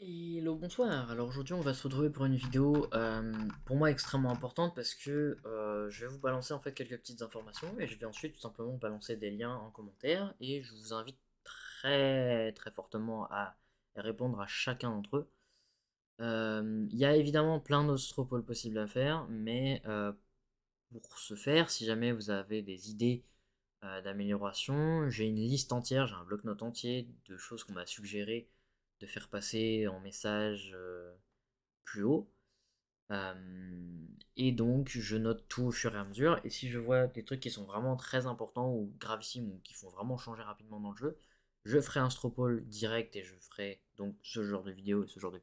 Hello, bonsoir. Alors aujourd'hui, on va se retrouver pour une vidéo pour moi extrêmement importante parce que je vais vous balancer en fait quelques petites informations et je vais ensuite tout simplement balancer des liens en commentaire et je vous invite très très fortement à répondre à chacun d'entre eux. Il y a évidemment plein d'ostropoles possibles à faire, mais pour ce faire, si jamais vous avez des idées d'amélioration, j'ai une liste entière, j'ai un bloc-notes entier de choses qu'on m'a suggéré de faire passer en message plus haut. Et donc, je note tout au fur et à mesure. Et si je vois des trucs qui sont vraiment très importants ou gravissimes ou qui font vraiment changer rapidement dans le jeu, je ferai un stropole direct et je ferai donc ce genre de vidéo et ce genre de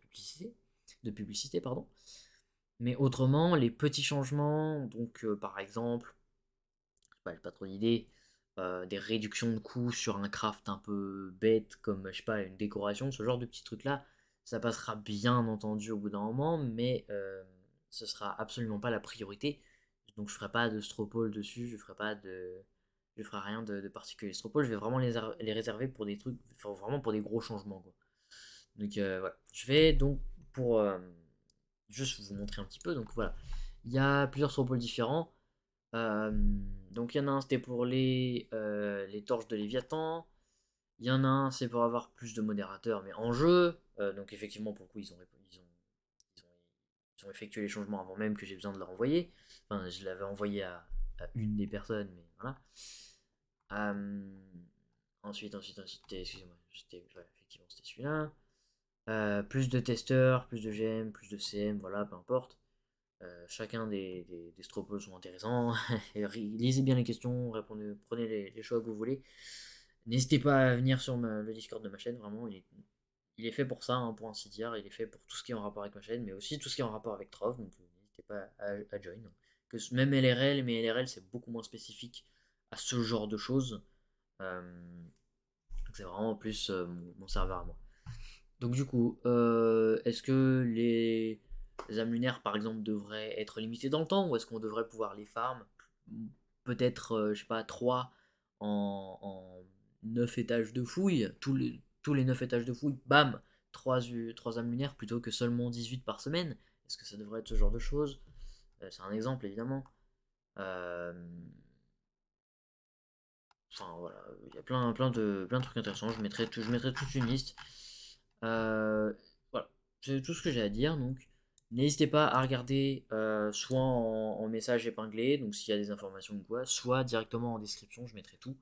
publicité, pardon. Mais autrement, les petits changements, donc par exemple, j'ai pas trop d'idées, des réductions de coûts sur un craft un peu bête comme, je sais pas, une décoration, ce genre de petits trucs-là, ça passera bien entendu au bout d'un moment, mais ce sera absolument pas la priorité. Donc je ferai pas de stropole dessus, je ferai rien de particulier. Stropole, je vais vraiment les réserver pour des trucs, enfin, vraiment pour des gros changements, quoi. Donc voilà, je vais donc pour juste vous montrer un petit peu. Donc voilà, il y a plusieurs stropoles différents. Euh, donc il y en a un, c'était pour les torches de Léviathan. Il y en a un, c'est pour avoir plus de modérateurs, mais en jeu. Donc effectivement, pour le coup, ils ont- ils ont effectué les changements avant même que j'ai besoin de leur envoyer. Enfin, je l'avais envoyé à une des personnes, mais voilà. Euh, ensuite, excusez-moi, ouais, effectivement, c'était celui-là. Plus de testeurs, plus de GM, plus de CM, voilà, peu importe. Chacun des stropos sont intéressants. Lisez bien les questions, répondez, prenez les choix que vous voulez. N'hésitez pas à venir sur le Discord de ma chaîne, vraiment, il est fait pour ça, hein, pour ainsi dire. Il est fait pour tout ce qui est en rapport avec ma chaîne, mais aussi tout ce qui est en rapport avec Trove, donc n'hésitez pas à join. Même LRL, mais LRL c'est beaucoup moins spécifique à ce genre de choses. Euh, c'est vraiment plus mon serveur à moi. Donc du coup, est-ce que les âmes lunaires, par exemple, devraient être limitées dans le temps ou est-ce qu'on devrait pouvoir les farm peut-être, je sais pas, 3 en 9 étages de fouille, tous les 9 étages de fouille, bam, 3 âmes lunaires plutôt que seulement 18 par semaine. Est-ce que ça devrait être ce genre de choses? C'est un exemple, évidemment. Euh, Enfin voilà, il y a plein de trucs intéressants. Je mettrai toute une liste. Euh, voilà, c'est tout ce que j'ai à dire. Donc, n'hésitez pas à regarder soit en message épinglé, donc s'il y a des informations ou quoi, soit directement en description, je mettrai tout.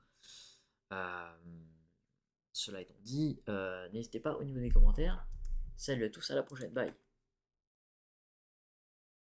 Euh, Cela étant dit, n'hésitez pas au niveau des commentaires. Salut à tous, à la prochaine, bye.